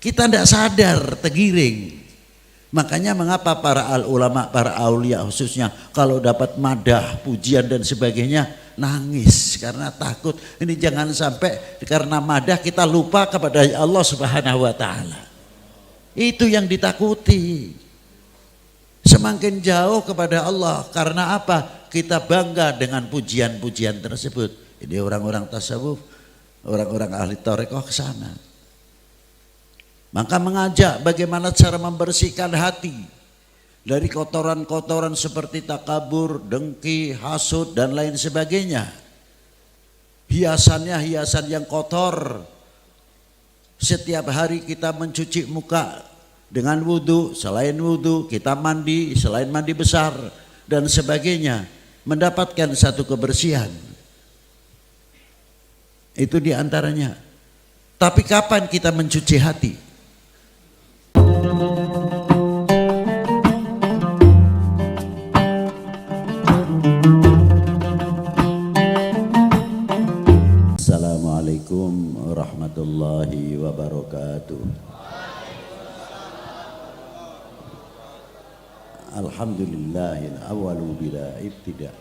Kita tidak sadar, tergiring. Makanya mengapa para ulama, para aulia khususnya kalau dapat madah, pujian dan sebagainya nangis karena takut. Ini jangan sampai karena madah kita lupa kepada Allah Subhanahu wa taala. Itu yang ditakuti. Semakin jauh kepada Allah karena apa? Kita bangga dengan pujian-pujian tersebut. Ini orang-orang tasawuf, orang-orang ahli tarekat ke sana. Maka mengajak bagaimana cara membersihkan hati dari kotoran-kotoran seperti takabur, dengki, hasud dan lain sebagainya. Hiasannya hiasan yang kotor. Setiap hari kita mencuci muka dengan wudhu, selain wudhu kita mandi, selain mandi besar dan sebagainya. Mendapatkan satu kebersihan. Itu diantaranya. Tapi kapan kita mencuci hati? Assalamualaikum warahmatullahi wabarakatuh. Alhamdulillahil awalu bila ibtida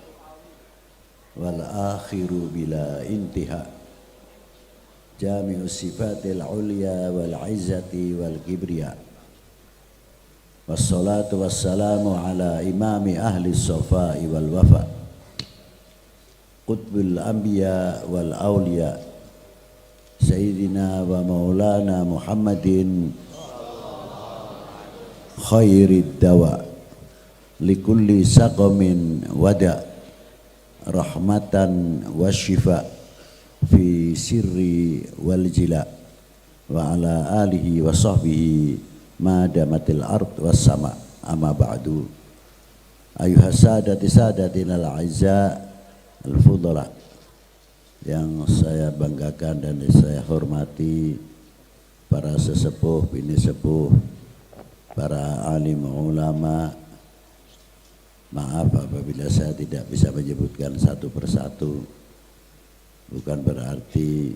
wal akhiru bila intiha. Jami'u sifatil ulya wal izzati wal kibriya. Wassalatu wassalamu ala imami ahli sofai wal wafa, qutbul anbiya wal awliya, sayyidina wa maulana Muhammadin khairid dawa likulli saqamin wada, rahmatan wa shifa fi sirri wal jila, wa ala alihi wa sahbihi madamatil ard was sama, amma ba'du. Ayuhas sadati sadatinal a'izza al fudala, yang saya banggakan dan saya hormati, para sesepuh, bini sepuh, para alim ulama. Maaf apabila saya tidak bisa menyebutkan satu persatu, bukan berarti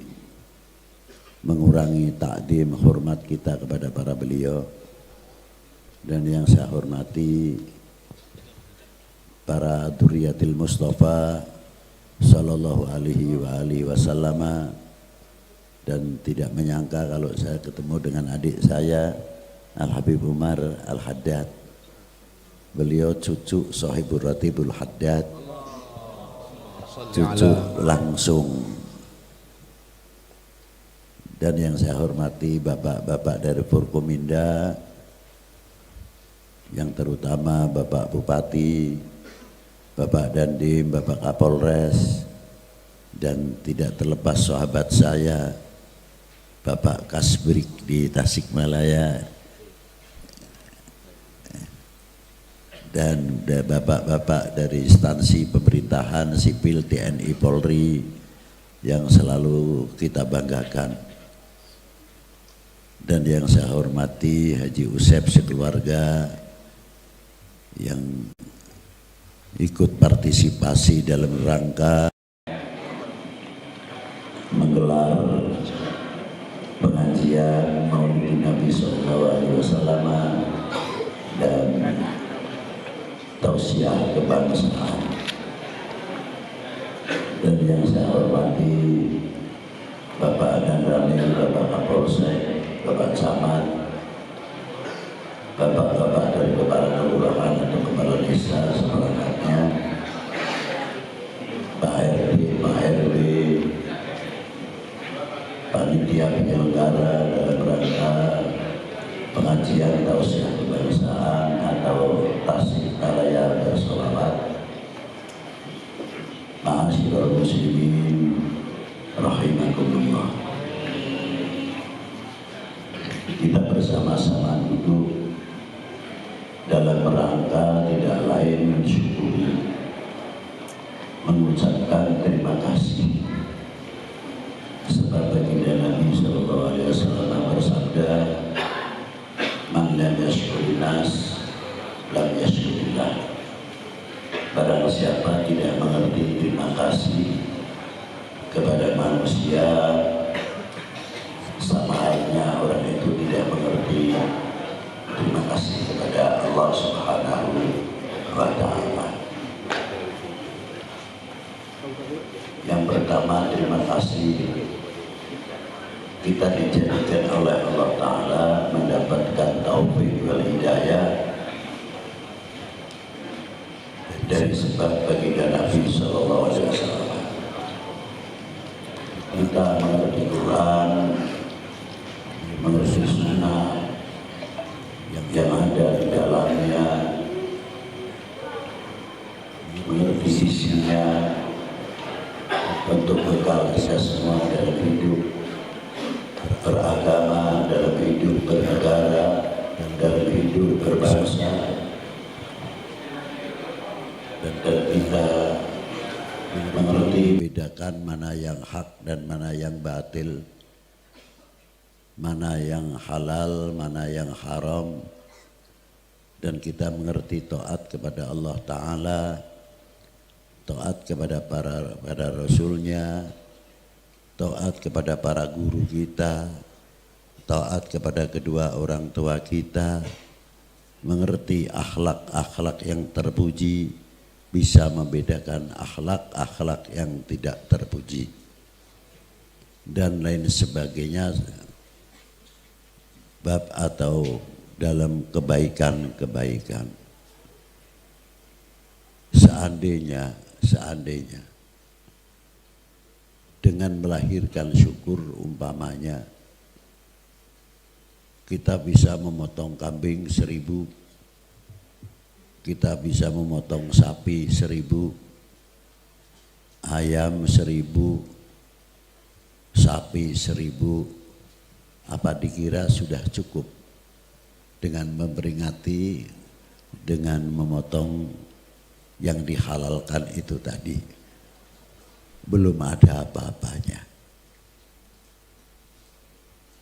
mengurangi takdim hormat kita kepada para beliau. Dan yang saya hormati para dzurriyyatil Mustafa sallallahu alaihi wasallam, dan tidak menyangka kalau saya ketemu dengan adik saya Al Habib Umar Al Haddad. Beliau cucu Sahibul Ratibul Haddad, cucu langsung. Dan yang saya hormati bapak-bapak dari Forkominda, yang terutama Bapak Bupati, Bapak Dandim, Bapak Kapolres, dan tidak terlepas sahabat saya Bapak Kasbrik di Tasikmalaya, dan bapak-bapak dari instansi pemerintahan sipil TNI Polri yang selalu kita banggakan. Dan yang saya hormati Haji Usep sekeluarga yang ikut partisipasi dalam rangka menggelar pengajian Maulid Nabi SAW dan tausiah kebangsaan. Dan yang saya hormati Bapak Adan Ramil, Bapak Kapolsek, Bapak Camat, bapak-bapak dari kepala kelurahan atau kepala desa seperangkatnya, Pak RT, Pak RW, panitia penyelenggara dalam rangka pengajian tausiah kebangsaan atau Tasikmalaya Bersolawat. Ma'asyiral muslimin rahimakumullah. Kita bersama-sama duduk dalam rangka tidak lain mensyukuri, mengucapkan terima kasih. Sebab baginda Nabi SAW bersabda, "Man lam yashkurin nas, lam yashkurillah." Barang siapa tidak mengerti terima kasih kepada manusia, sama halnya orang itu tidak mengerti kasih kepada Allah Subhanahu wa Ta'ala. Yang pertama, terima kasih kita dijadikan oleh Allah Ta'ala mendapatkan taufik wal hidayah dari sebab baginda Nabi Sallallahu Alaihi Wasallam. Kita mengerti Quran, mengerti sunnah yang ada di dalamnya, mengerti isinya untuk bekal kita semua dalam hidup beragama, dalam hidup bernegara, dalam hidup berbangsa. Dan kita mengerti bedakan mana yang hak dan mana yang batil, mana yang halal, mana yang haram, dan kita mengerti taat kepada Allah Ta'ala, taat kepada para Rasulnya, taat kepada para guru kita, taat kepada kedua orang tua kita, mengerti akhlak-akhlak yang terpuji, bisa membedakan akhlak-akhlak yang tidak terpuji, dan lain sebagainya, bab atau dalam kebaikan-kebaikan. Seandainya dengan melahirkan syukur, umpamanya kita bisa memotong kambing 1000, kita bisa memotong sapi 1000, ayam 1000, sapi 1000, apa dikira sudah cukup dengan memperingati, dengan memotong yang dihalalkan itu tadi? Belum ada apa-apanya.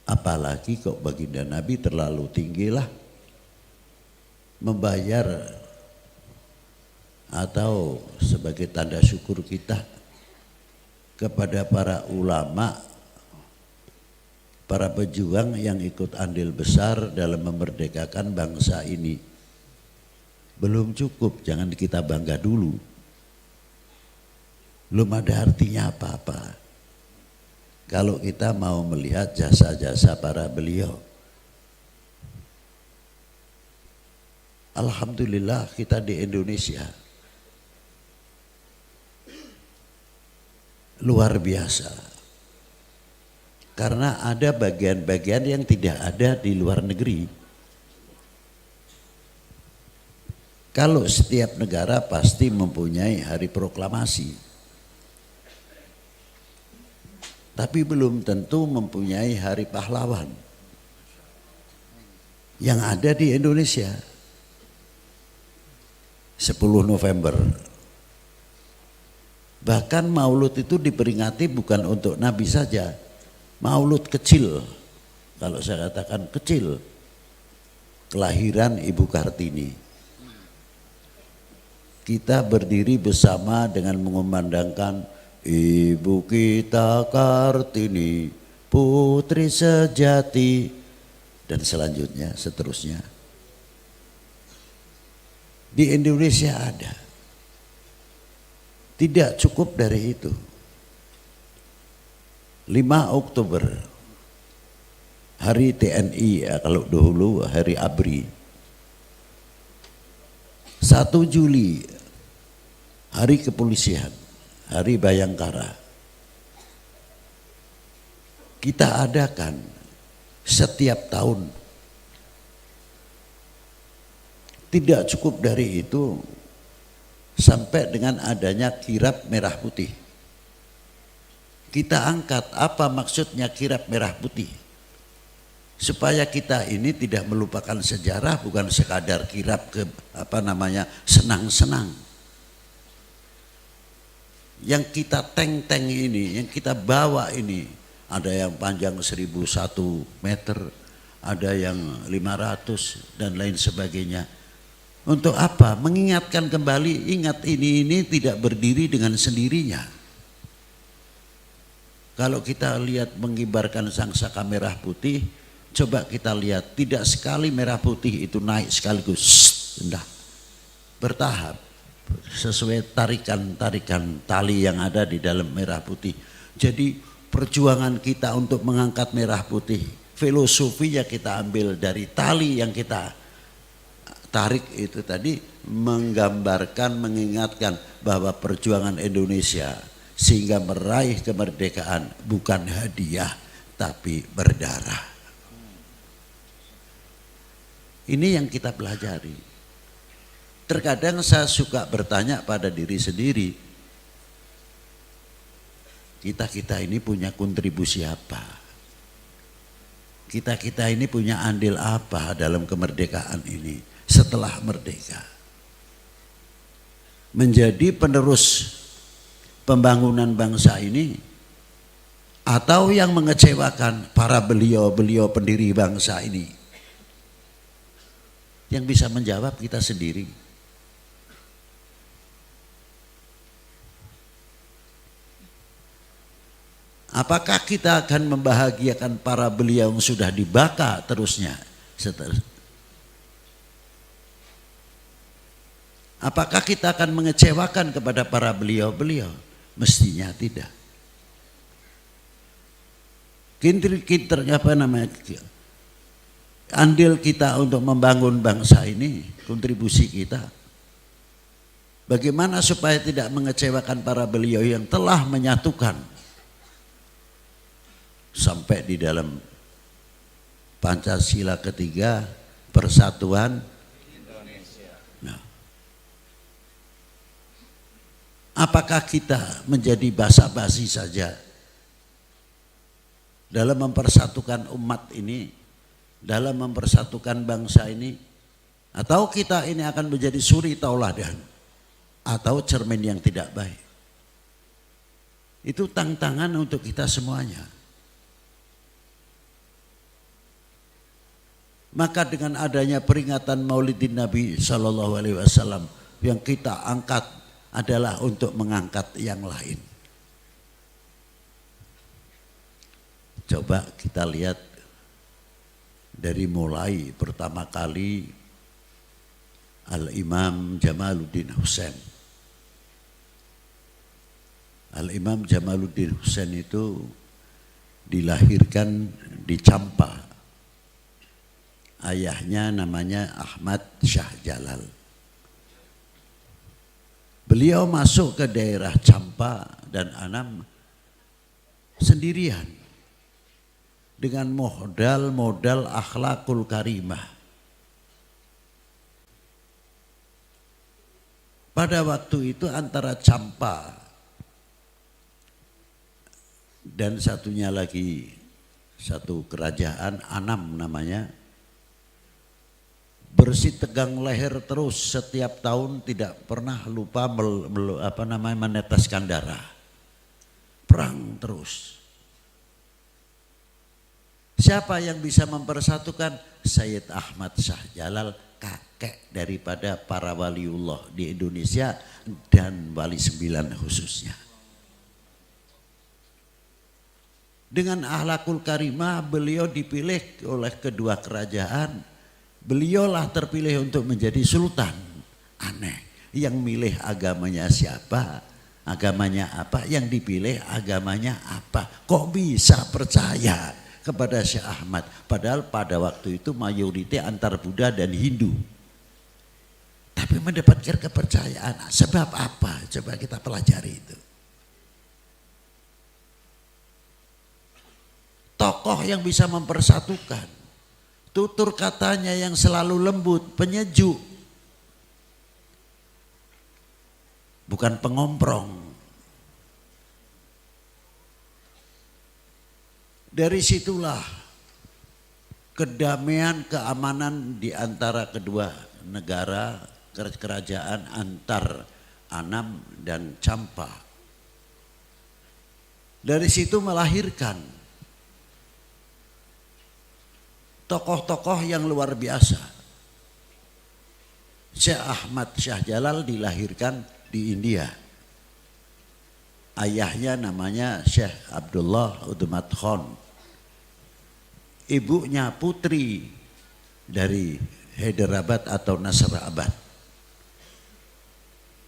Apalagi kok baginda Nabi terlalu tinggilah membayar atau sebagai tanda syukur kita kepada para ulama, para pejuang yang ikut andil besar dalam memerdekakan bangsa ini. Belum cukup, jangan kita bangga dulu. Belum ada artinya apa-apa kalau kita mau melihat jasa-jasa para beliau. Alhamdulillah kita di Indonesia luar biasa, karena ada bagian-bagian yang tidak ada di luar negeri. Kalau setiap negara pasti mempunyai hari proklamasi, tapi belum tentu mempunyai hari pahlawan. Yang ada di Indonesia 10 November. Bahkan Maulud itu diperingati bukan untuk Nabi saja. Maulud kecil, kalau saya katakan kecil, kelahiran Ibu Kartini. Kita berdiri bersama dengan mengumandangkan Ibu kita Kartini, putri sejati, dan selanjutnya, seterusnya. Di Indonesia ada. Tidak cukup dari itu. 5 Oktober, hari TNI, ya, kalau dahulu hari ABRI. 1 Juli, hari kepolisian, hari Bayangkara. Kita adakan setiap tahun. Tidak cukup dari itu, sampai dengan adanya kirab merah putih. Kita angkat apa maksudnya kirab merah putih, supaya kita ini tidak melupakan sejarah, bukan sekadar kirab ke senang-senang. Yang kita teng-teng ini, yang kita bawa ini, ada yang panjang 1001 meter, ada yang 500 dan lain sebagainya. Untuk apa? Mengingatkan kembali, ingat ini tidak berdiri dengan sendirinya. Kalau kita lihat mengibarkan sangsaka merah putih, Coba kita lihat, tidak sekali merah putih itu naik sekaligus, enggak, bertahap sesuai tarikan tali yang ada di dalam merah putih. Jadi perjuangan kita untuk mengangkat merah putih, filosofinya kita ambil dari tali yang kita tarik itu tadi, menggambarkan, mengingatkan bahwa perjuangan Indonesia sehingga meraih kemerdekaan bukan hadiah tapi berdarah. Ini yang kita pelajari. Terkadang saya suka bertanya pada diri sendiri, kita ini punya kontribusi apa? Kita ini punya andil apa dalam kemerdekaan ini setelah merdeka? Menjadi penerus pembangunan bangsa ini, atau yang mengecewakan para beliau-beliau pendiri bangsa ini? Yang bisa menjawab kita sendiri. Apakah kita akan membahagiakan para beliau yang sudah dibaka terusnya? Apakah kita akan mengecewakan kepada para beliau-beliau? Mestinya tidak. Andil kita untuk membangun bangsa ini, kontribusi kita. Bagaimana supaya tidak mengecewakan para beliau yang telah menyatukan sampai di dalam Pancasila ketiga, persatuan Indonesia. Nah, apakah kita menjadi basa-basi saja dalam mempersatukan umat ini, dalam mempersatukan bangsa ini, atau kita ini akan menjadi suri tauladan atau cermin yang tidak baik? Itu tantangan untuk kita semuanya. Maka dengan adanya peringatan Maulidin Nabi Sallallahu Alaihi Wasallam, yang kita angkat adalah untuk mengangkat yang lain. Coba kita lihat dari mulai pertama kali Al-Imam Jamaluddin Husain. Al-Imam Jamaluddin Husain itu dilahirkan di Campa. Ayahnya namanya Ahmad Shah Jalal. Beliau masuk ke daerah Campa dan Anam sendirian, dengan modal akhlakul karimah. Pada waktu itu antara Campa dan satunya lagi, satu kerajaan Anam namanya, bersih tegang leher terus setiap tahun, tidak pernah lupa meneteskan darah. Perang terus. Siapa yang bisa mempersatukan? Sayyid Ahmad Shah Jalal, kakek daripada para waliullah di Indonesia dan wali 9 khususnya. Dengan akhlakul karimah beliau dipilih oleh kedua kerajaan. Beliaulah terpilih untuk menjadi sultan. Aneh, yang milih agamanya siapa, agamanya apa, yang dipilih agamanya apa. Kok bisa percaya kepada Syekh Ahmad? Padahal pada waktu itu mayoritas antar Buddha dan Hindu. Tapi mendapatkan kepercayaan. Sebab apa? Coba kita pelajari itu. Tokoh yang bisa mempersatukan. Tutur katanya yang selalu lembut, penyejuk. Bukan pengomprong. Dari situlah kedamaian, keamanan di antara kedua negara, kerajaan antar Anam dan Campa. Dari situ melahirkan tokoh-tokoh yang luar biasa. Syekh Ahmad Shah Jalal dilahirkan di India. Ayahnya namanya Syekh Abdullah Udmat Khan. ibunya putri dari Hyderabad atau Nasrabad.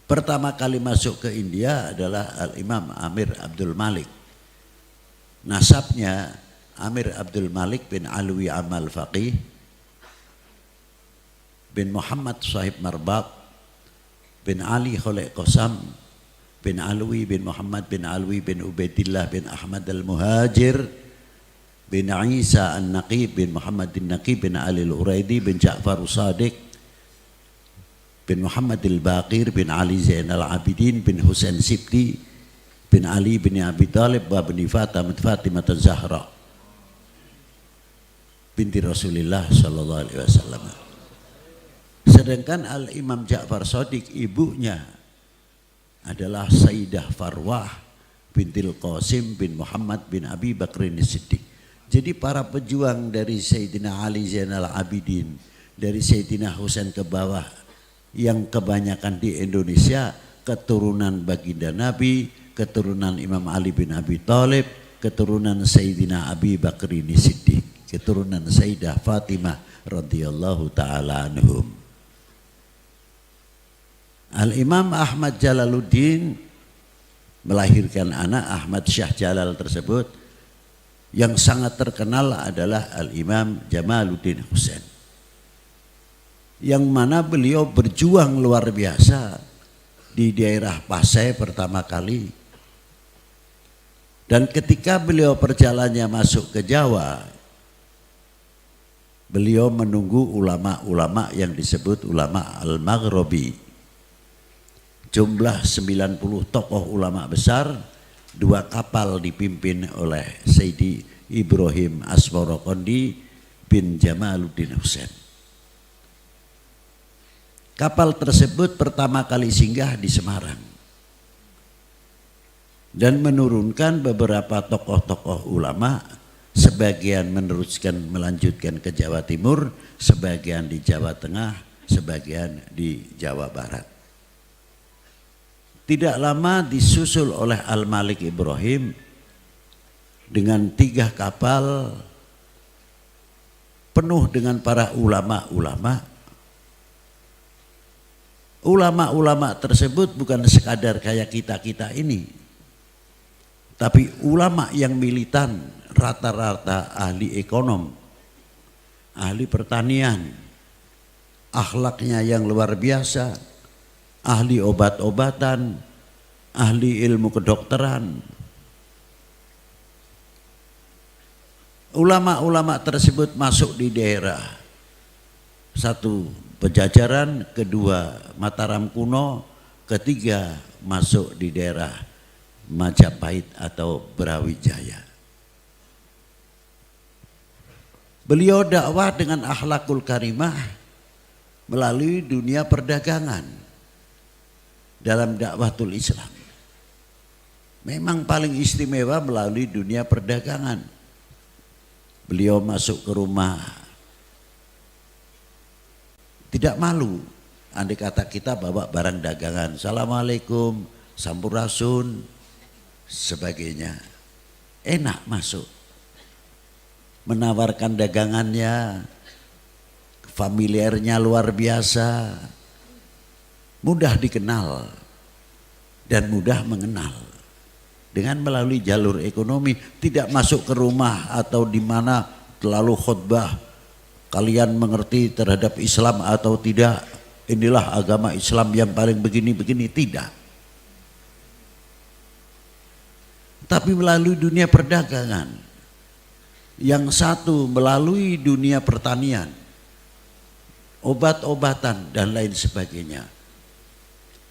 Pertama kali masuk ke India adalah Al-Imam Amir Abdul Malik. Nasabnya Amir Abdul Malik bin Alwi Amal Faqih bin Muhammad Sahib Marbaq bin Ali Khalid Qasam bin Alwi bin Muhammad bin Alwi bin Ubaidillah bin Ahmad Al-Muhajir bin Isa An-Naqib bin Muhammad An-Naqib bin Ali Al-Uraidi bin Ja'far Sadiq bin Muhammad Al-Baqir bin Ali Zain Al-Abidin bin Husain Sibti bin Ali bin Abi Talib wa bin Fatimah Az-Zahra binti Rasulullah sallallahu alaihi wasallam. Sedangkan Al-Imam Ja'far Shadiq ibunya adalah Sayyidah Farwah bintil Qasim bin Muhammad bin Abi Bakrin Siddiq. Jadi para pejuang dari Sayyidina Ali Zainal Abidin, dari Sayyidina Husain ke bawah, yang kebanyakan di Indonesia keturunan baginda Nabi, keturunan Imam Ali bin Abi Thalib, keturunan Sayyidina Abi Bakrin Siddiq, keturunan Sayyidah Fatimah radhiyallahu taala anhum. Al-Imam Ahmad Jalaluddin melahirkan anak Ahmad Syah Jalal tersebut, yang sangat terkenal adalah Al-Imam Jamaluddin Husain, yang mana beliau berjuang luar biasa di daerah Pasai pertama kali. Dan ketika beliau perjalanannya masuk ke Jawa, beliau menunggu ulama-ulama yang disebut ulama Al-Maghribi. Jumlah 90 tokoh ulama besar, 2 kapal dipimpin oleh Sayyidi Ibrahim Asmorokondi bin Jamaluddin Husain. Kapal tersebut pertama kali singgah di Semarang dan menurunkan beberapa tokoh-tokoh ulama, sebagian melanjutkan ke Jawa Timur, sebagian di Jawa Tengah, sebagian di Jawa Barat. Tidak lama disusul oleh Al-Malik Ibrahim dengan 3 kapal penuh dengan para ulama-ulama. Ulama-ulama tersebut bukan sekadar kayak kita-kita ini, tapi ulama yang militan, rata-rata ahli ekonom, ahli pertanian, akhlaknya yang luar biasa, ahli obat-obatan, ahli ilmu kedokteran. Ulama-ulama tersebut masuk di daerah, 1 Pejajaran, 2 Mataram kuno, 3 masuk di daerah Majapahit atau Brawijaya. Beliau dakwah dengan akhlakul karimah melalui dunia perdagangan dalam dakwatul Islam. Memang paling istimewa melalui dunia perdagangan. Beliau masuk ke rumah tidak malu, andai kata kita bawa barang dagangan, assalamualaikum, sampurasun, sebagainya, enak masuk, menawarkan dagangannya, familiarnya luar biasa, mudah dikenal dan mudah mengenal. Dengan melalui jalur ekonomi, tidak masuk ke rumah atau di mana terlalu khutbah, kalian mengerti terhadap Islam atau tidak, inilah agama Islam yang paling begini-begini, tidak. Tapi melalui dunia perdagangan, yang satu melalui dunia pertanian, obat-obatan dan lain sebagainya.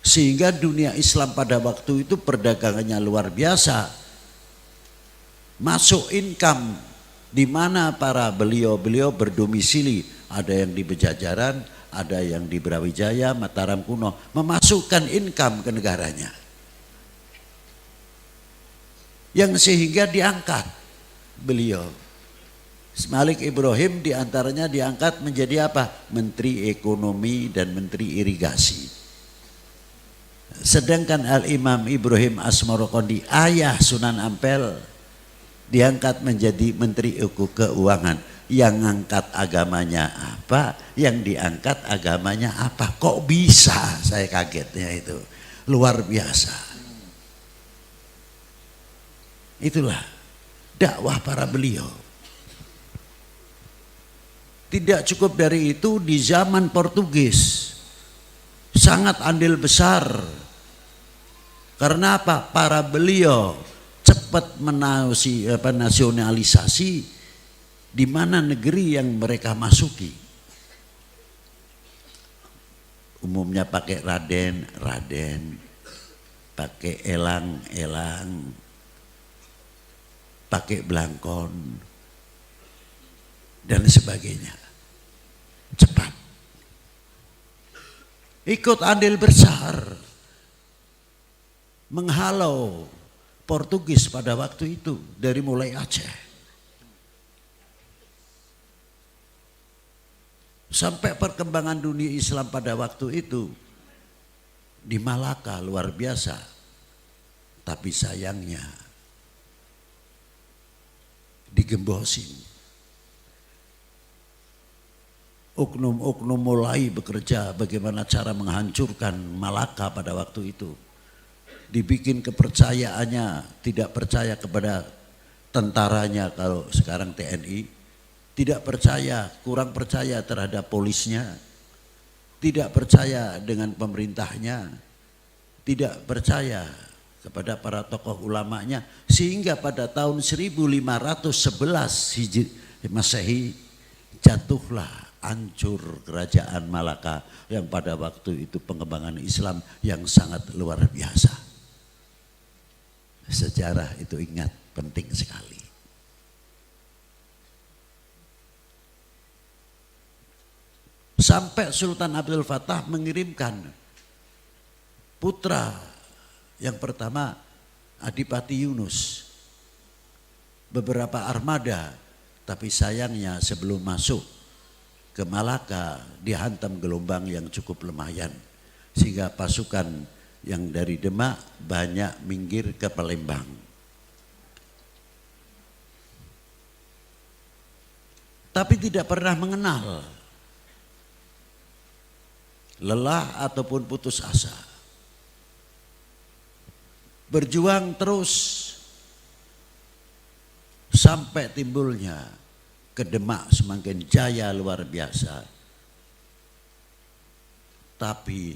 Sehingga dunia Islam pada waktu itu perdagangannya luar biasa, masuk income, di mana para beliau-beliau berdomisili, ada yang di Pejajaran, ada yang di Brawijaya, Mataram kuno, memasukkan income ke negaranya, yang sehingga diangkat beliau. Malik Ibrahim diantaranya diangkat menjadi apa? Menteri Ekonomi dan Menteri Irigasi. Sedangkan Al-Imam Ibrahim Asmorokondi, ayah Sunan Ampel, diangkat menjadi Menteri Keuangan. yang ngangkat agamanya apa, yang diangkat agamanya apa. Kok bisa? Saya kagetnya itu. Luar biasa. Itulah dakwah para beliau. Tidak cukup dari itu, di zaman Portugis sangat andil besar. Karena apa? Para beliau cepat nasionalisasi di mana negeri yang mereka masuki. Umumnya pakai Raden, pakai Elang, pakai Blangkon, dan sebagainya. Cepat. Ikut andil besar menghalau Portugis pada waktu itu dari mulai Aceh sampai perkembangan dunia Islam pada waktu itu di Malaka luar biasa. Tapi sayangnya digembosin. Oknum-oknum mulai bekerja bagaimana cara menghancurkan Malaka pada waktu itu. Dibikin kepercayaannya tidak percaya kepada tentaranya, kalau sekarang TNI. Tidak percaya, kurang percaya terhadap polisnya. Tidak percaya dengan pemerintahnya. Tidak percaya kepada para tokoh ulamanya. Sehingga pada tahun 1511 Masehi jatuhlah, hancur kerajaan Malaka yang pada waktu itu pengembangan Islam yang sangat luar biasa. Sejarah itu ingat, penting sekali. Sampai Sultan Abdul Fattah mengirimkan putra yang pertama, Adipati Yunus, beberapa armada, tapi sayangnya sebelum masuk ke Malaka dihantam gelombang yang cukup lumayan, sehingga pasukan yang dari Demak banyak minggir ke Palembang. Tapi tidak pernah mengenal lelah ataupun putus asa. Berjuang terus sampai timbulnya ke Demak semakin jaya luar biasa. Tapi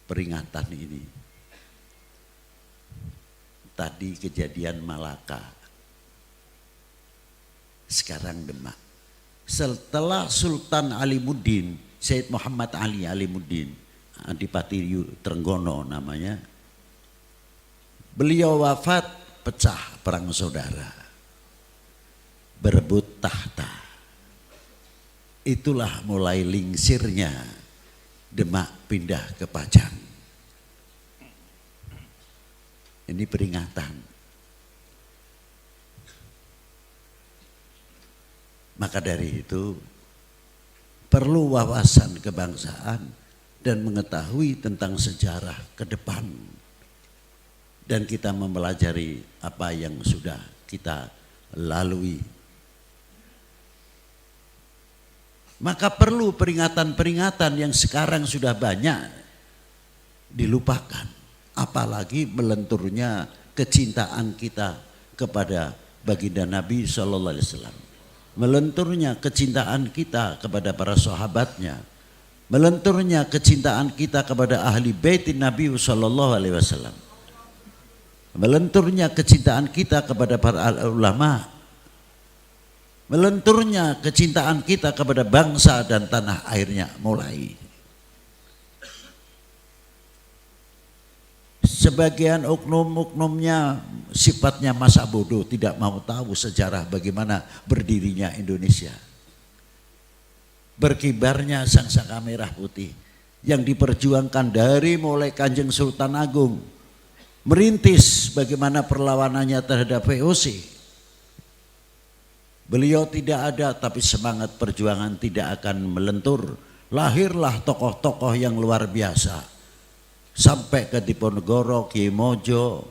peringatan ini tadi kejadian Malaka, sekarang Demak. Setelah Sultan Alimuddin, Said Muhammad Ali Alimuddin, Adipati Trenggono namanya, beliau wafat, pecah perang saudara, berebut tahta. Itulah mulai lingsirnya Demak pindah ke Pajang. Ini peringatan. Maka dari itu perlu wawasan kebangsaan dan mengetahui tentang sejarah ke depan. Dan kita mempelajari apa yang sudah kita lalui. Maka perlu peringatan-peringatan yang sekarang sudah banyak dilupakan. Apalagi melenturnya kecintaan kita kepada baginda Nabi SAW. Melenturnya kecintaan kita kepada para sahabatnya. Melenturnya kecintaan kita kepada ahli baitin Nabi SAW. Melenturnya kecintaan kita kepada para ulama. Melenturnya kecintaan kita kepada bangsa dan tanah airnya mulai. Sebagian oknum-oknumnya sifatnya masa bodoh, tidak mau tahu sejarah bagaimana berdirinya Indonesia. Berkibarnya sangsaka merah putih yang diperjuangkan dari mulai Kanjeng Sultan Agung, merintis bagaimana perlawanannya terhadap VOC. Beliau tidak ada, tapi semangat perjuangan tidak akan melentur. Lahirlah tokoh-tokoh yang luar biasa. Sampai ke Diponegoro, Ki Mojo,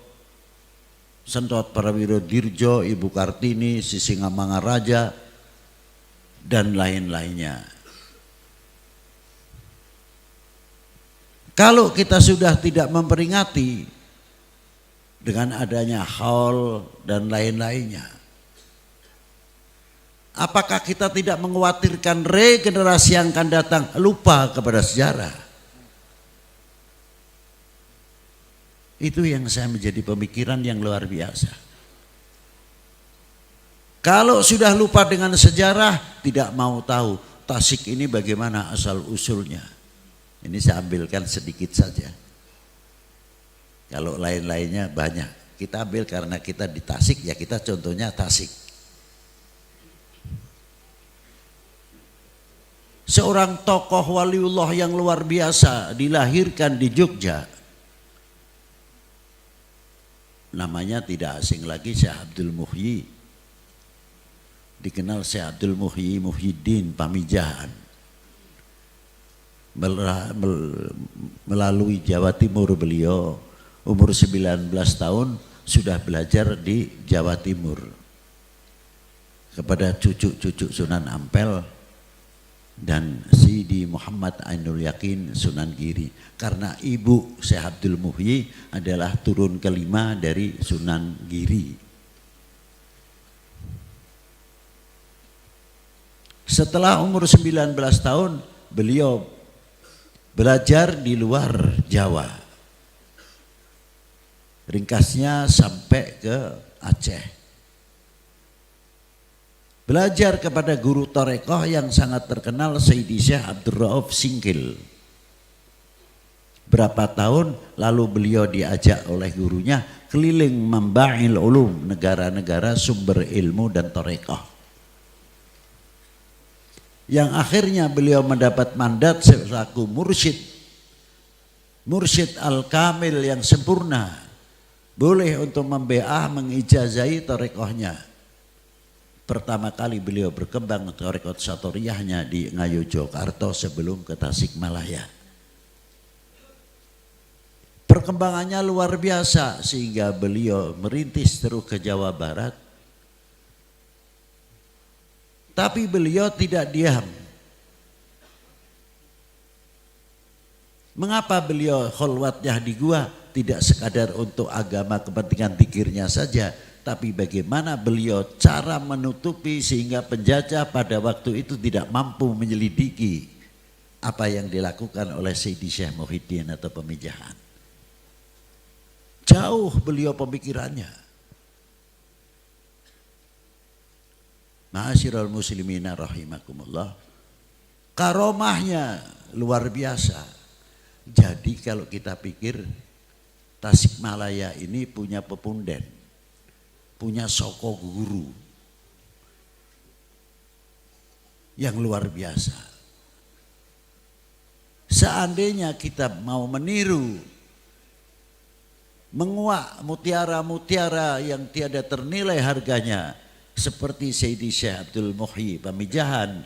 Sentot Prawiro Dirjo, Ibu Kartini, Sisingamangaraja, dan lain-lainnya. Kalau kita sudah tidak memperingati dengan adanya haul dan lain-lainnya, apakah kita tidak mengkhawatirkan regenerasi yang akan datang lupa kepada sejarah? Itu yang saya menjadi pemikiran yang luar biasa. Kalau sudah lupa dengan sejarah, tidak mau tahu Tasik ini bagaimana asal usulnya. Ini saya ambilkan sedikit saja. Kalau lain-lainnya banyak. Kita ambil karena kita di Tasik, ya kita contohnya Tasik. Seorang tokoh waliullah yang luar biasa dilahirkan di Jogja. Namanya tidak asing lagi Syekh Abdul Muhyi. Dikenal Syekh Abdul Muhyi Muhyiddin Pamijahan. Melalui Jawa Timur beliau umur 19 tahun sudah belajar di Jawa Timur. Kepada cucu-cucu Sunan Ampel dan Sidi Muhammad Ainul Yakin Sunan Giri, karena ibu Syekh Abdul Muhyi adalah turun kelima dari Sunan Giri. Setelah umur 19 tahun beliau belajar di luar Jawa, ringkasnya sampai ke Aceh. Belajar kepada guru Torekoh yang sangat terkenal Sayyidi Syekh Abdul Rauf Singkil. Berapa tahun lalu beliau diajak oleh gurunya keliling memba'il ulum, negara-negara sumber ilmu dan Torekoh. Yang akhirnya beliau mendapat mandat selaku mursyid al-kamil yang sempurna, boleh untuk membeah mengijazahi Torekohnya. Pertama kali beliau berkembang Thariqat Satoriyahnya di Ngayogyakarta sebelum ke Tasikmalaya. Perkembangannya luar biasa sehingga beliau merintis terus ke Jawa Barat. Tapi beliau tidak diam. Mengapa beliau kholwatnya di gua? Tidak sekadar untuk agama kepentingan pikirnya saja, tapi bagaimana beliau cara menutupi sehingga penjajah pada waktu itu tidak mampu menyelidiki apa yang dilakukan oleh Sayyidi Syekh Muhyiddin atau Pamijahan. Jauh beliau pemikirannya. Ma'asyiral muslimina rahimakumullah. Karomahnya luar biasa. Jadi kalau kita pikir Tasikmalaya ini punya pepunden, punya soko guru yang luar biasa. Seandainya kita mau meniru, menguak mutiara-mutiara yang tiada ternilai harganya seperti Sayyidi Syekh Abdul Muhyi Pamijahan,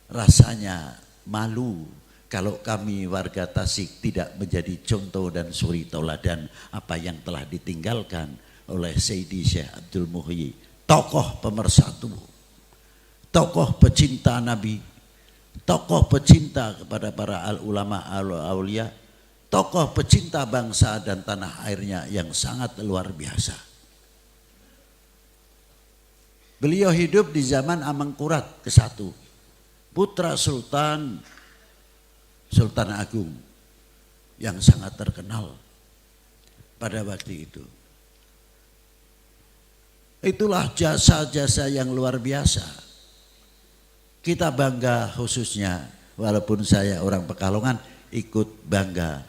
rasanya malu kalau kami warga Tasik tidak menjadi contoh dan suri tauladan apa yang telah ditinggalkan oleh Sayyidi Syekh Abdul Muhyi, tokoh pemersatu, tokoh pecinta Nabi, tokoh pecinta kepada para ulama aulia, tokoh pecinta bangsa dan tanah airnya yang sangat luar biasa. Beliau hidup di zaman Amangkurat ke-1, putra Sultan Agung yang sangat terkenal pada waktu itu. Itulah jasa-jasa yang luar biasa. Kita bangga khususnya, walaupun saya orang Pekalongan, ikut bangga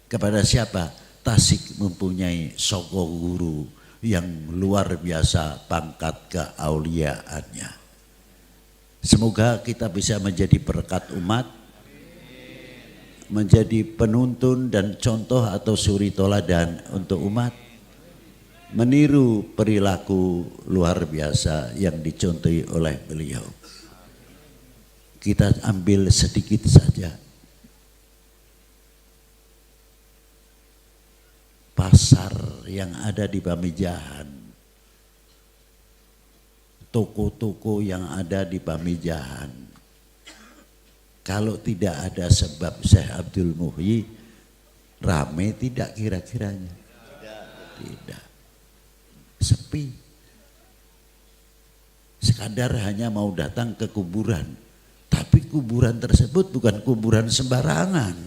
kepada siapa? Tasik mempunyai soko guru yang luar biasa pangkat keauliaannya. Semoga kita bisa menjadi berkat umat, menjadi penuntun dan contoh atau suri toladan untuk umat, meniru perilaku luar biasa yang dicontohi oleh beliau. Kita ambil sedikit saja. Pasar yang ada di Pamijahan, toko-toko yang ada di Pamijahan, kalau tidak ada sebab Syekh Abdul Muhyi, rame tidak kira-kiranya? Tidak. Sepi. Sekadar hanya mau datang ke kuburan. Tapi kuburan tersebut bukan kuburan sembarangan.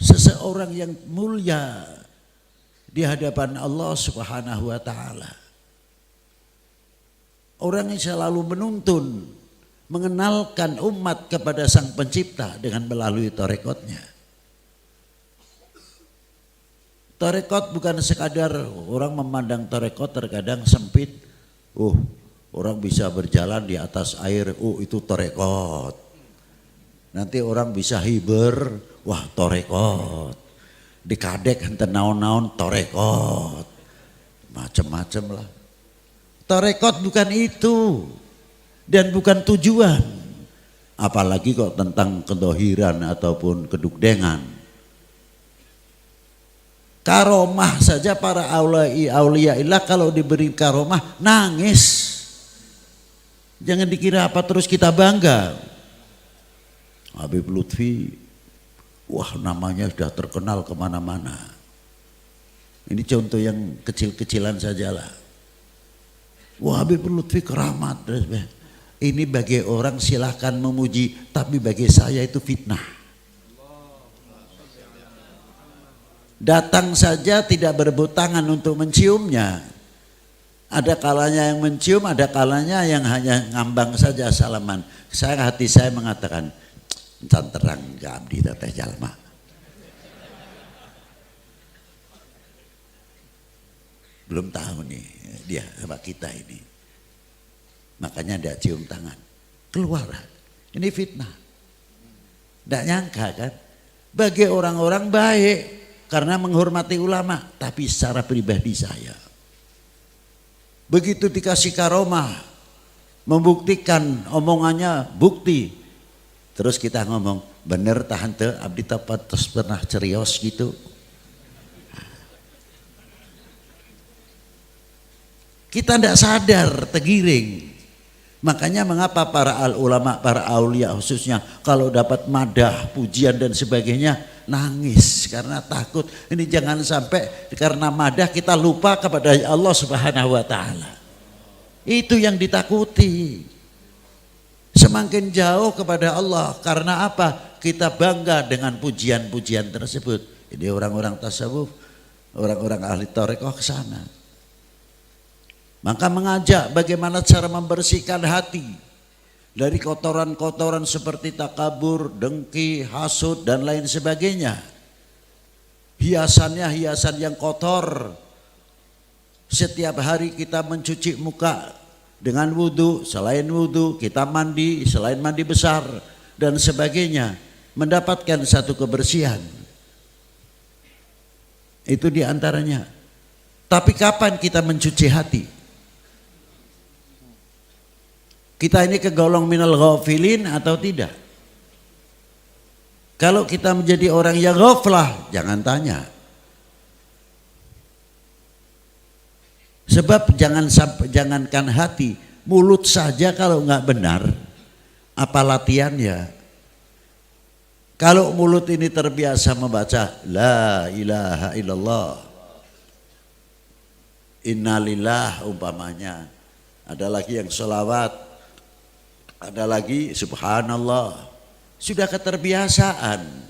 Seseorang yang mulia di hadapan Allah Subhanahu wa taala. Orang yang selalu menuntun, mengenalkan umat kepada Sang Pencipta dengan melalui tarekatnya. Tarekat bukan sekadar orang memandang tarekat terkadang sempit. Orang bisa berjalan di atas air, itu tarekat. Nanti orang bisa hiber, wah tarekat. Dikadek henten naon-naon tarekat. Macam-macam lah. Tarekat bukan itu dan bukan tujuan. Apalagi kok tentang kedohiran ataupun kedugdengan. Karomah saja para aulia ilah kalau diberi karomah nangis. Jangan dikira apa terus kita bangga. Habib Lutfi, wah namanya sudah terkenal kemana-mana. Ini contoh yang kecil-kecilan sajalah. Wah Habib Lutfi keramat. Ini bagi orang silahkan memuji, tapi bagi saya itu fitnah. Datang saja tidak berebut tangan untuk menciumnya. Ada kalanya yang mencium, ada kalanya yang hanya ngambang saja salaman. Hati saya mengatakan, encan terang abdi teh jalma. Belum tahu nih dia sama kita ini. Makanya tidak cium tangan. Keluar. Ini fitnah. Tidak nyangka kan. Bagi orang-orang baik. Karena menghormati ulama. Tapi secara pribadi saya. Begitu dikasih karomah. Membuktikan omongannya bukti. Terus kita ngomong. Bener tahan te abdi tepat terus pernah cerios gitu. Kita tidak sadar tergiring. Makanya mengapa para ulama, para aulia khususnya kalau dapat madah, pujian dan sebagainya nangis karena takut. Ini jangan sampai karena madah kita lupa kepada Allah Subhanahu wa taala. Itu yang ditakuti. Semakin jauh kepada Allah karena apa? Kita bangga dengan pujian-pujian tersebut. Ini orang-orang tasawuf, orang-orang ahli tarekah ke sana. Maka mengajak bagaimana cara membersihkan hati dari kotoran-kotoran seperti takabur, dengki, hasud dan lain sebagainya. Hiasannya hiasan yang kotor. Setiap hari kita mencuci muka dengan wudhu, selain wudhu kita mandi, selain mandi besar dan sebagainya. Mendapatkan satu kebersihan. Itu diantaranya. Tapi kapan kita mencuci hati? Kita ini kegolong minal ghafilin atau tidak? Kalau kita menjadi orang yang ghaflah, jangan tanya. Sebab jangankan hati, mulut saja kalau nggak benar, apa latihannya? Kalau mulut ini terbiasa membaca La ilaha illallah, innalillah umpamanya, ada lagi yang sholawat, ada lagi subhanallah, sudah keterbiasaan.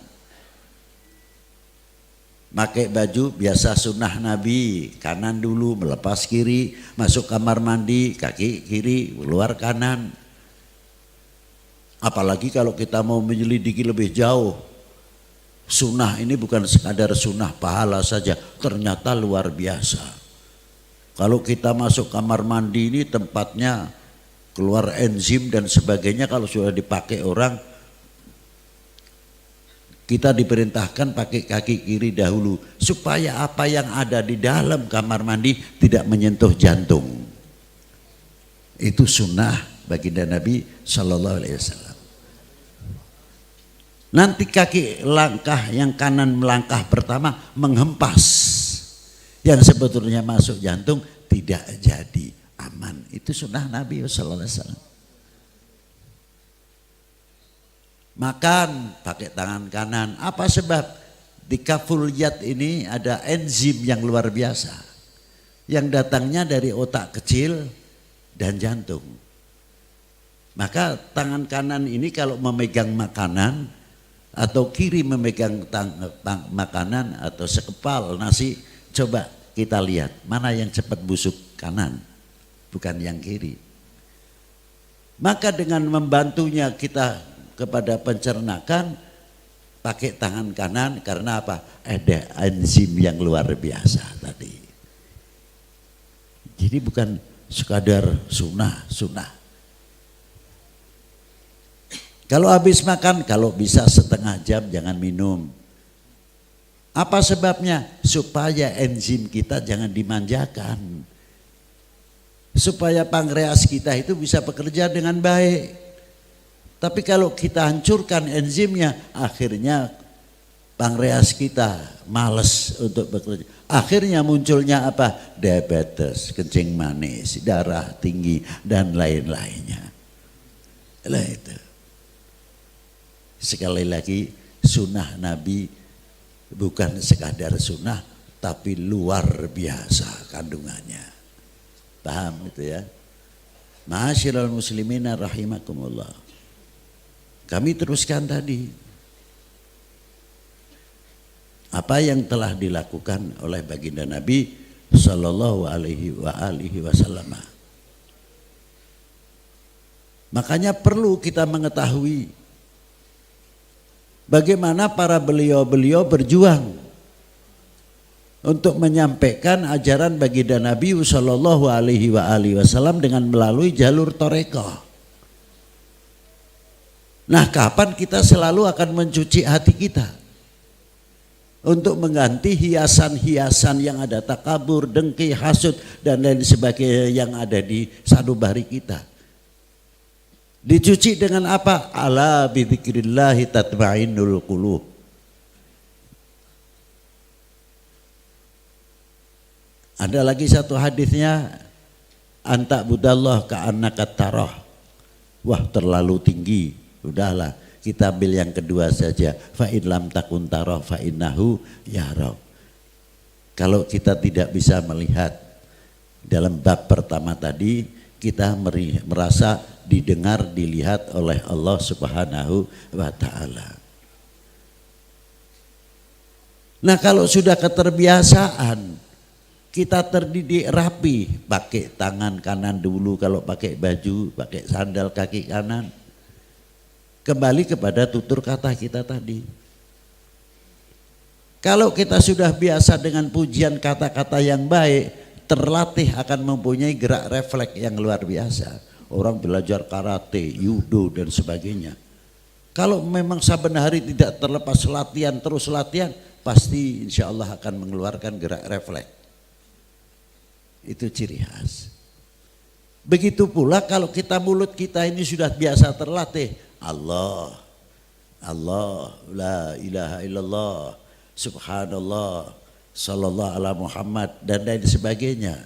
Pakai baju biasa sunnah Nabi, kanan dulu melepas kiri, masuk kamar mandi kaki kiri keluar kanan. Apalagi kalau kita mau menyelidiki lebih jauh, sunnah ini bukan sekadar sunnah pahala saja, ternyata luar biasa. Kalau kita masuk kamar mandi ini tempatnya keluar enzim dan sebagainya, kalau sudah dipakai orang, kita diperintahkan pakai kaki kiri dahulu supaya apa yang ada di dalam kamar mandi tidak menyentuh jantung. Itu sunnah baginda Nabi Sallallahu Alaihi Wasallam. Nanti kaki langkah yang kanan melangkah pertama menghempas yang sebetulnya masuk jantung, tidak jadi aman. Itu sunnah Nabi sallallahu alaihi wasallam. Makan pakai tangan kanan. Apa sebab? Di kaful yad ini ada enzim yang luar biasa yang datangnya dari otak kecil dan jantung. Maka tangan kanan ini kalau memegang makanan atau kiri memegang makanan atau sekepal nasi, coba kita lihat mana yang cepat busuk, kanan, bukan yang kiri. Maka dengan membantunya kita kepada pencernakan pakai tangan kanan, karena apa? Ada enzim yang luar biasa tadi. Jadi bukan sekadar sunnah. Kalau habis makan, kalau bisa setengah jam jangan minum. Apa sebabnya? Supaya enzim kita jangan dimanjakan. Supaya pankreas kita itu bisa bekerja dengan baik. Tapi kalau kita hancurkan enzimnya, akhirnya pankreas kita malas untuk bekerja. Akhirnya munculnya apa? Diabetes, kencing manis, darah tinggi, dan lain-lainnya. Lah itu. Sekali lagi, sunnah Nabi bukan sekadar sunnah, tapi luar biasa kandungannya. Paham itu ya? Ma'asyiral muslimina rahimakumullah. Kami teruskan tadi. Apa yang telah dilakukan oleh baginda Nabi sallallahu alaihi wasallam. Makanya perlu kita mengetahui bagaimana para beliau-beliau berjuang untuk menyampaikan ajaran baginda Nabi sallallahu alaihi wasallam dengan melalui jalur thariqah. Nah, kapan kita selalu akan mencuci hati kita untuk mengganti hiasan-hiasan yang ada takabur, dengki, hasud dan lain sebagainya yang ada di sanubari kita. Dicuci dengan apa? Ala bidzikrillahi tatma'innul qulub. Ada lagi satu hadisnya, anta budallah ka'annaka tarah. Wah, terlalu tinggi. Udahlah, kita ambil yang kedua saja. Fa in lam takun tarah fa innahu yarah. Kalau kita tidak bisa melihat dalam bab pertama tadi, kita merasa didengar, dilihat oleh Allah Subhanahu wa ta'ala. Nah, kalau sudah keterbiasaan, kita terdidik rapi, pakai tangan kanan dulu kalau pakai baju, pakai sandal kaki kanan. Kembali kepada tutur kata kita tadi. Kalau kita sudah biasa dengan pujian kata-kata yang baik, terlatih akan mempunyai gerak refleks yang luar biasa. Orang belajar karate, judo dan sebagainya. Kalau memang saben hari tidak terlepas latihan, terus latihan, pasti insya Allah akan mengeluarkan gerak refleks. Itu ciri khas. Begitu pula kalau kita mulut kita ini sudah biasa terlatih. Allah, la ilaha illallah, subhanallah, sallallahu ala Muhammad dan lain sebagainya.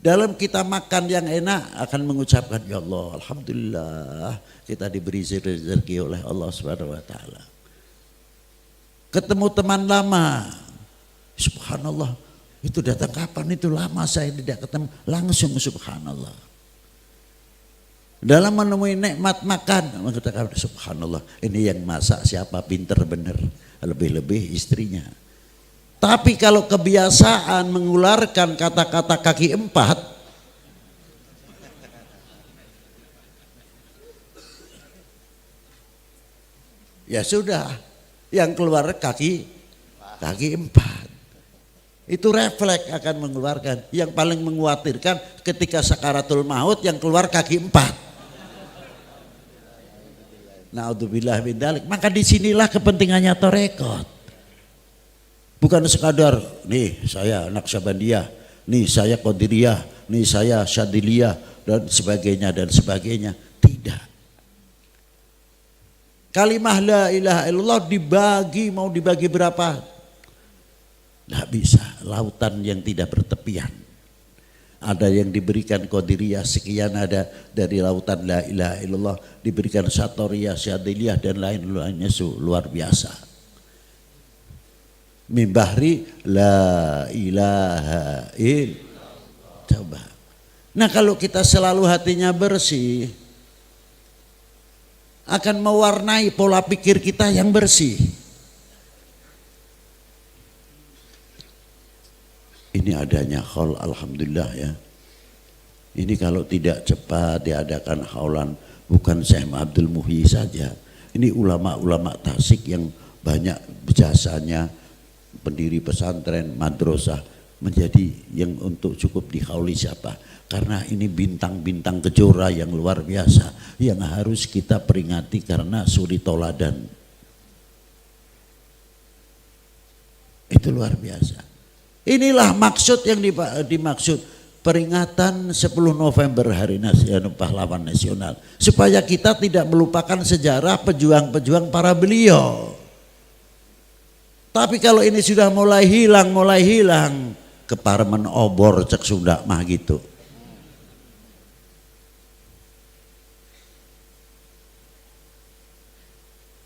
Dalam kita makan yang enak akan mengucapkan ya Allah, alhamdulillah kita diberi rezeki oleh Allah Subhanahu wa taala. Ketemu teman lama, subhanallah, itu datang kapan, itu lama saya tidak ketemu, langsung subhanallah. Dalam menemui nikmat makan, mengatakan subhanallah, ini yang masak siapa, pinter bener, lebih-lebih istrinya. Tapi kalau kebiasaan mengularkan kata-kata kaki empat, ya sudah, yang keluar kaki empat. Itu refleks akan mengeluarkan. Yang paling mengkhawatirkan ketika sakaratul maut yang keluar kaki empat. Na'udzubillah min dzalik. Maka disinilah kepentingannya tarekat. Bukan sekadar nih saya Naqsabandiyah, nih saya Qadiriyah, nih saya Syadiliyah dan sebagainya. Tidak. Kalimah la ilaha illallah dibagi, mau dibagi berapa? Tidak bisa. Lautan yang tidak bertepian. Ada yang diberikan qadiriyah sekian, ada dari lautan la ilaha illallah diberikan satoriyah, syadiliyah dan lain-lainnya, luar biasa. Min bahri la ilaha illallah. Coba. Nah kalau kita selalu hatinya bersih, akan mewarnai pola pikir kita yang bersih. Ini adanya haul, alhamdulillah ya. Ini kalau tidak cepat diadakan haulan, bukan Syekh Abdul Muhyi saja. Ini ulama-ulama Tasik yang banyak jasanya, pendiri pesantren, madrasah, menjadi yang untuk cukup dihauli siapa? Karena ini bintang-bintang kejora yang luar biasa yang harus kita peringati karena suri toladan. Itu luar biasa. Inilah maksud yang dimaksud peringatan 10 November Hari Pahlawan Nasional, supaya kita tidak melupakan sejarah pejuang-pejuang para beliau. Tapi kalau ini sudah mulai hilang, keparmen obor cek Sunda mah gitu.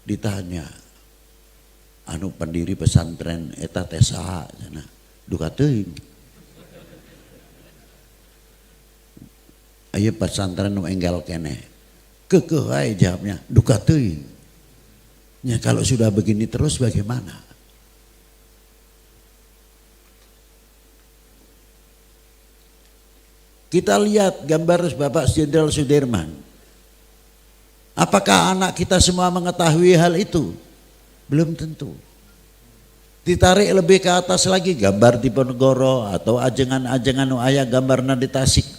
Ditanya, anu pendiri pesantren eta teh saha cenah? Duka teuing. Aya pesantren nu enggal keneh. Keukeuh wae jawabnya, duka teuing. Ya kalau sudah begini terus bagaimana? Kita lihat gambar Bapak Jenderal Sudirman. Apakah anak kita semua mengetahui hal itu? Belum tentu. Ditarik lebih ke atas lagi, gambar Diponegoro atau ajengan-ajengan nu aya gambarna di Tasik,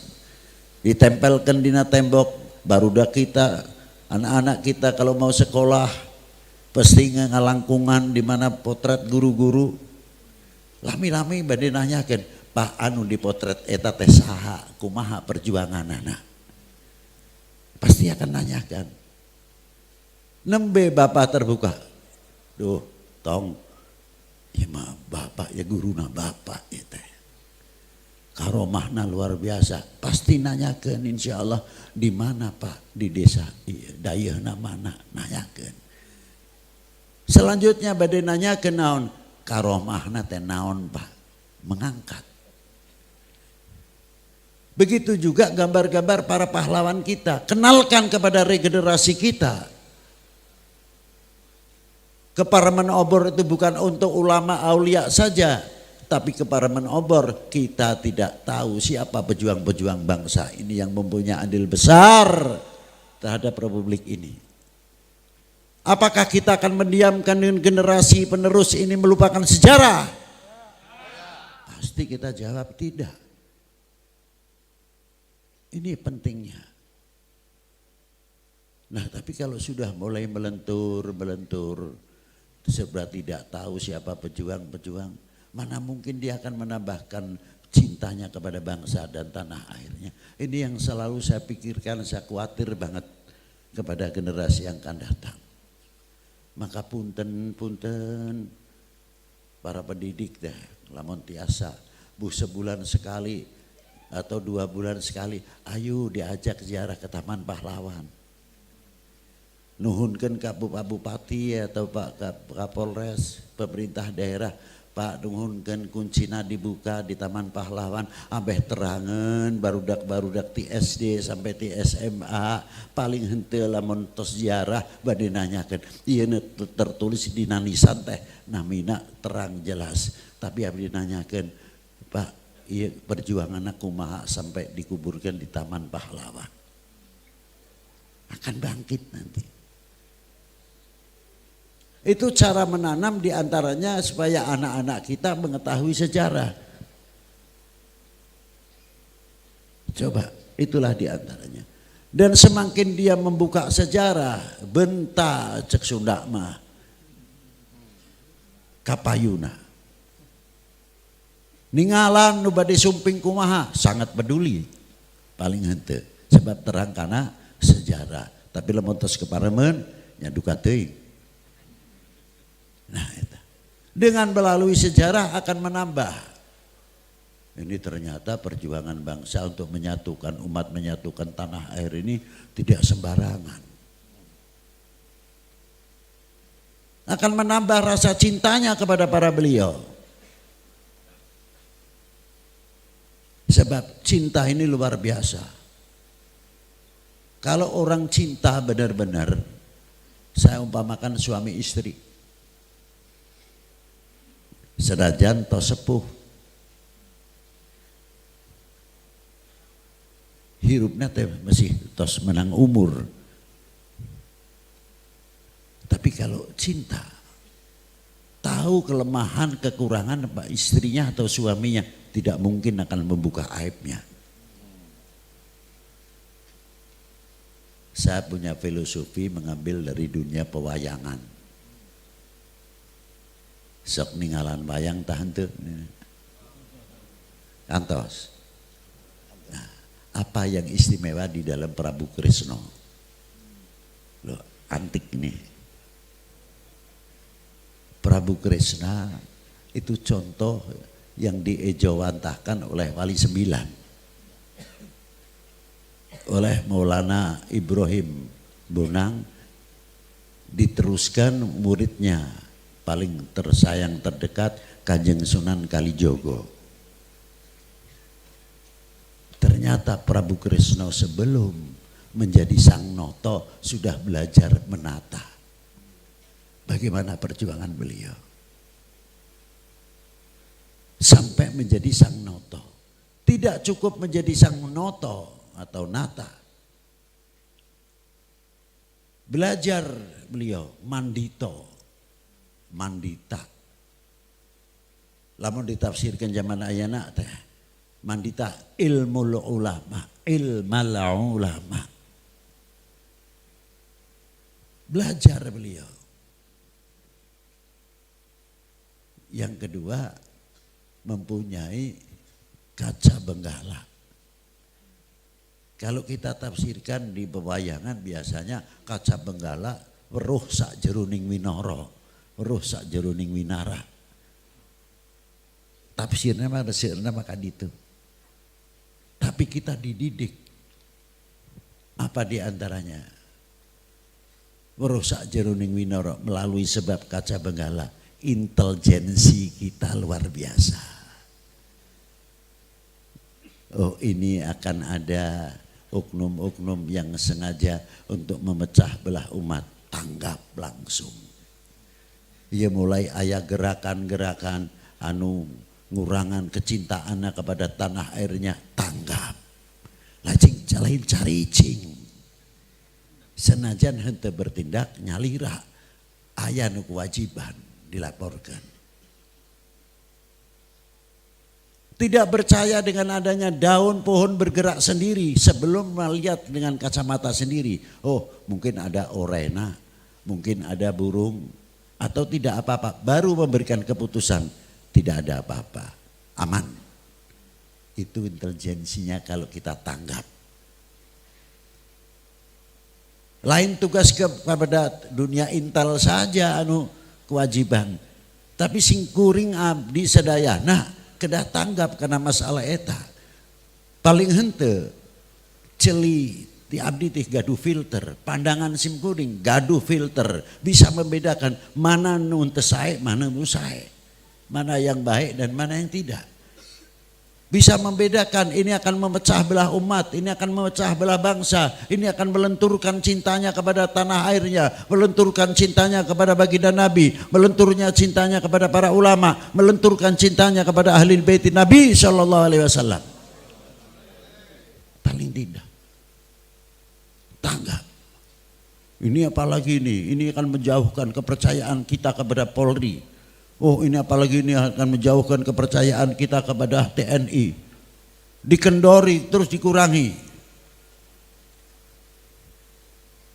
ditempelkan dina tembok. Barudak kita, anak-anak kita kalau mau sekolah pasti ngalangkungan di mana potret guru-guru. Lami-lami bade nanyakeun, Pak anu dipotret eta teh saha, kumaha perjuanganana? Pasti akan nanyakan. Nembe bapak terbuka. Duh, tong ya mah bapak ya guruna bapak ya teh. Karomahna luar biasa. Pasti nanyakeun insyaallah di mana Pak? Di desa dayeuna mana? Nanyakeun. Selanjutnya bade nanyakeun naon? Karomahna teh naon Pak? Mengangkat. Begitu juga gambar-gambar para pahlawan kita. Kenalkan kepada regenerasi kita. Keparman obor itu bukan untuk ulama aulia saja, tapi keparman obor kita tidak tahu siapa pejuang-pejuang bangsa ini yang mempunyai andil besar terhadap republik ini. Apakah kita akan mendiamkan generasi penerus ini melupakan sejarah? Pasti kita jawab tidak. Ini pentingnya. Nah tapi kalau sudah mulai melentur, sebab tidak tahu siapa pejuang-pejuang, mana mungkin dia akan menambahkan cintanya kepada bangsa dan tanah airnya. Ini yang selalu saya pikirkan, saya khawatir banget kepada generasi yang akan datang. Maka punten para pendidik dah, lamun tiasa sebulan sekali atau 2 bulan sekali, ayo diajak ziarah ke Taman Pahlawan. Nuhunkan ke Pak Bupati atau Pak Kapolres, pemerintah daerah, Pak nuhunkan kuncina dibuka di Taman Pahlawan, ambeh terangan barudak-barudak ti SD sampai ti SMA, paling henteu lamun tos ziarah bade nanyakeun, ieu tertulis di nanisan teh namina terang jelas, tapi abdi nanyakeun, Pak ieu perjuanganna kumaha sampai dikuburkan di Taman Pahlawan. Akan bangkit nanti. Itu cara menanam diantaranya supaya anak-anak kita mengetahui sejarah. Coba, itulah diantaranya. Dan semakin dia membuka sejarah, benta cek Sunda mah kapayuna. Ningalan nu bade sumping kumaha, sangat peduli. Paling henteu sebab terang kana sejarah. Tapi lamun tos keparemen nyaduka teuing. Nah, itu. Dengan melalui sejarah akan menambah. Ini ternyata perjuangan bangsa untuk menyatukan umat, menyatukan tanah air ini tidak sembarangan. Akan menambah rasa cintanya kepada para beliau. Sebab cinta ini luar biasa. Kalau orang cinta benar-benar, saya umpamakan suami istri. Senajan tos sepuh, hirupnya teh masih tos menang umur. Tapi kalau cinta, tahu kelemahan, kekurangan pak istrinya atau suaminya, tidak mungkin akan membuka aibnya. Saya punya filosofi mengambil dari dunia pewayangan. Sok ninggalan wayang tahan tuh. Kantos. Nah, apa yang istimewa di dalam Prabu Kresna? Loh, antik ini. Prabu Kresna itu contoh yang diejawantahkan oleh Wali Sembilan. Oleh Maulana Ibrahim Bonang, diteruskan muridnya paling tersayang terdekat Kanjeng Sunan Kalijogo. Ternyata Prabu Kresna sebelum menjadi sang noto sudah belajar menata. Bagaimana perjuangan beliau sampai menjadi sang noto. Tidak cukup menjadi sang noto atau nata. Belajar beliau mandita. Lamun ditafsirkan zaman ayana teh mandita ilmul ulama, ilmal ulama. Belajar beliau. Yang kedua, mempunyai kaca benggala. Kalau kita tafsirkan di pewayangan biasanya kaca benggala weruh sak jeruning winara, weruh sak jeruning winara. Tafsirnya mah resirna maka gitu. Tapi kita dididik apa di antaranya? Weruh sak jeruning winara melalui sebab kaca benggala. Intelijensi kita luar biasa. Oh, ini akan ada oknum-oknum yang sengaja untuk memecah belah umat, tanggap langsung. Ia mulai aya gerakan-gerakan anu ngurangan kecintaannya kepada tanah airnya, tanggap. Lajeng lain caricing. Senajan henteu bertindak nyalira, aya nu kewajiban dilaporkan. Tidak percaya dengan adanya daun pohon bergerak sendiri sebelum melihat dengan kacamata sendiri. Oh, mungkin ada orena, mungkin ada burung, atau tidak apa-apa. Baru memberikan keputusan, tidak ada apa-apa, aman. Itu intelijensinya kalau kita tanggap. Lain tugas kepada dunia intel saja anu kewajiban. Tapi sing kuring abdi sadayana kedah tanggap karena masalah eta. Paling henteu celi di abdi teh gaduh filter, pandangan sim kuring gaduh filter, bisa membedakan mana nu teu sae, mana nu sae. Mana yang baik dan mana yang tidak. Bisa membedakan ini akan memecah belah umat, ini akan memecah belah bangsa, ini akan melenturkan cintanya kepada tanah airnya, melenturkan cintanya kepada baginda Nabi, melenturnya cintanya kepada para ulama, melenturkan cintanya kepada ahli bait Nabi sallallahu alaihi wasallam. Paling tidak tanggap. Ini apalagi ini akan menjauhkan kepercayaan kita kepada Polri. Oh, ini apalagi ini akan menjauhkan kepercayaan kita kepada TNI. Dikendori terus dikurangi.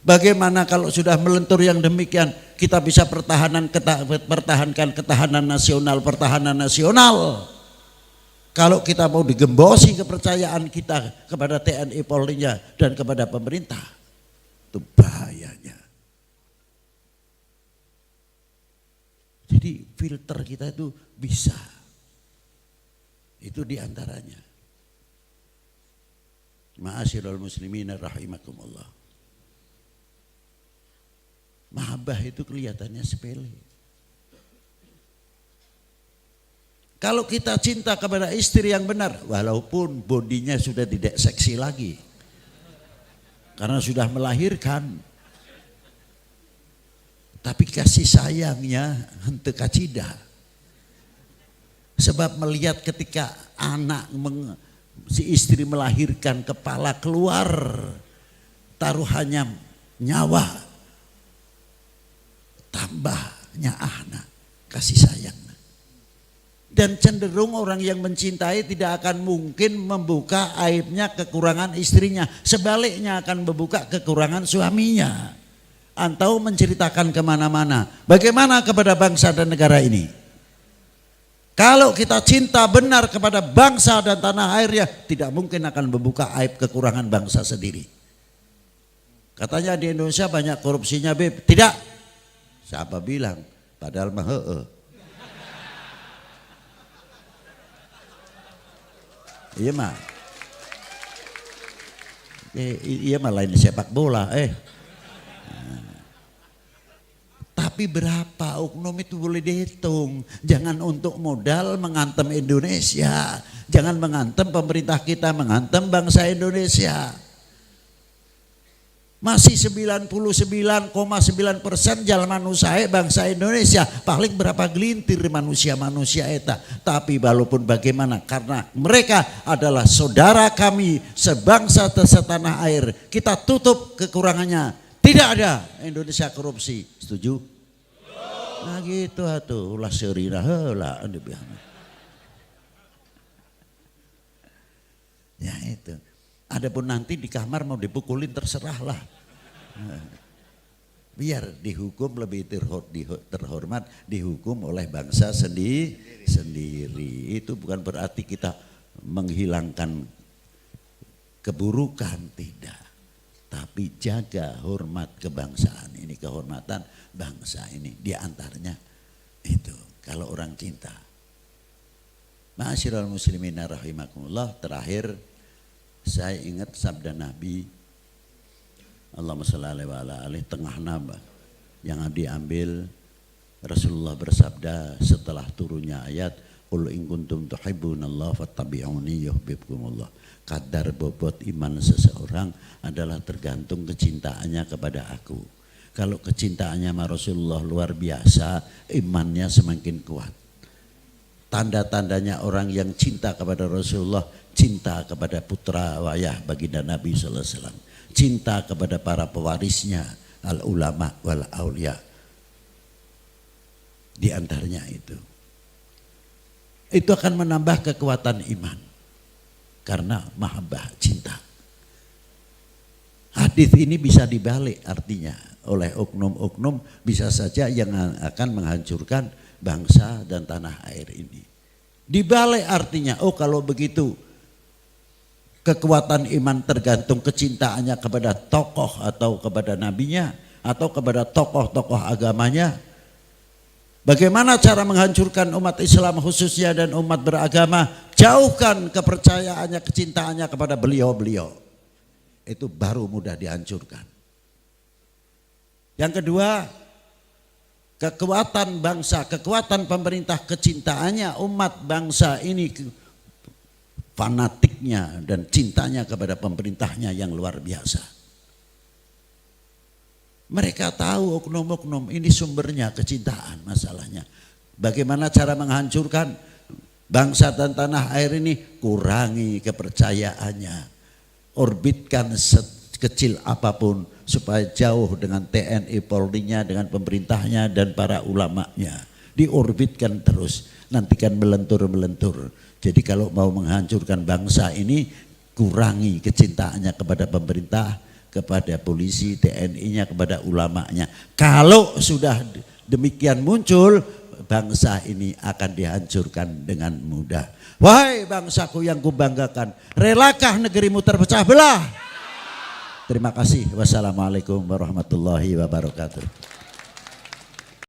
Bagaimana kalau sudah melentur yang demikian kita bisa pertahankan ketahanan nasional. Kalau kita mau digembosi kepercayaan kita kepada TNI Polri-nya dan kepada pemerintah, itu bahayanya. Jadi filter kita itu bisa. Itu diantaranya. Ma'asyiral muslimin rahimakumullah. Mahabbah itu kelihatannya sepele. Kalau kita cinta kepada istri yang benar, walaupun bodinya sudah tidak seksi lagi, karena sudah melahirkan, tapi kasih sayangnya henteu kacida. Sebab melihat ketika si istri melahirkan, kepala keluar, taruhannya nyawa, tambahnya anak, kasih sayang. Dan cenderung orang yang mencintai tidak akan mungkin membuka aibnya, kekurangan istrinya. Sebaliknya akan membuka kekurangan suaminya. Atau menceritakan kemana-mana. Bagaimana kepada bangsa dan negara ini? Kalau kita cinta benar kepada bangsa dan tanah airnya, tidak mungkin akan membuka aib kekurangan bangsa sendiri. Katanya di Indonesia banyak korupsinya, Beb. Tidak. Siapa bilang? Padahal mah iya mah. Iya mah lain sepak bola. Tapi berapa oknum itu boleh dihitung. Jangan untuk modal mengantem Indonesia. Jangan mengantem pemerintah kita, mengantem bangsa Indonesia. Masih 99,9% jalan usaha bangsa Indonesia. Paling berapa gelintir manusia-manusia eta. Tapi walaupun bagaimana, karena mereka adalah saudara kami sebangsa setanah air. Kita tutup kekurangannya. Tidak ada Indonesia korupsi. Setuju? Nah gitu atuh. Ulah seurina heula. Ya itu. Adapun nanti di kamar mau dipukulin terserahlah. Biar dihukum lebih terhormat, dihukum oleh bangsa sendiri. Itu bukan berarti kita menghilangkan keburukan, tidak. Tapi jaga hormat kebangsaan ini, kehormatan bangsa ini. Di antaranya itu kalau orang cinta. Ma'asyiral muslimin rahimakumullah, terakhir saya ingat sabda Nabi Allahumma shalli alaihi wa ala alihi, tengah nambah yang diambil Rasulullah bersabda setelah turunnya ayat qul in kuntum tuhibbunallaha fattabi'uni yuhibbukumullah. Kadar bobot iman seseorang adalah tergantung kecintaannya kepada aku. Kalau kecintaannya sama Rasulullah luar biasa, imannya semakin kuat. Tanda-tandanya orang yang cinta kepada Rasulullah, cinta kepada putra wayah baginda Nabi sallallahu alaihi wasallam, cinta kepada para pewarisnya, al ulama wal aulia. Di antaranya itu akan menambah kekuatan iman karena mahabbah, cinta. Hadis ini bisa dibalik artinya oleh oknum-oknum, bisa saja yang akan menghancurkan bangsa dan tanah air ini. Dibalik artinya, oh kalau begitu kekuatan iman tergantung kecintaannya kepada tokoh atau kepada nabinya atau kepada tokoh-tokoh agamanya. Bagaimana cara menghancurkan umat Islam khususnya dan umat beragama? Jauhkan kepercayaannya, kecintaannya kepada beliau-beliau. Itu baru mudah dihancurkan. Yang kedua, kekuatan bangsa, kekuatan pemerintah, kecintaannya umat bangsa ini, fanatiknya dan cintanya kepada pemerintahnya yang luar biasa. Mereka tahu oknum-oknum ini sumbernya kecintaan masalahnya. Bagaimana cara menghancurkan bangsa dan tanah air ini? Kurangi kepercayaannya. Orbitkan sekecil apapun supaya jauh dengan TNI Polri-nya, dengan pemerintahnya dan para ulamanya. Diorbitkan terus, nanti kan melentur-melentur. Jadi kalau mau menghancurkan bangsa ini, kurangi kecintaannya kepada pemerintah, kepada polisi, TNI-nya, kepada ulamanya. Kalau sudah demikian muncul, bangsa ini akan dihancurkan dengan mudah. Wahai bangsaku yang kubanggakan, relakah negerimu terpecah belah? Terima kasih. Wassalamualaikum warahmatullahi wabarakatuh.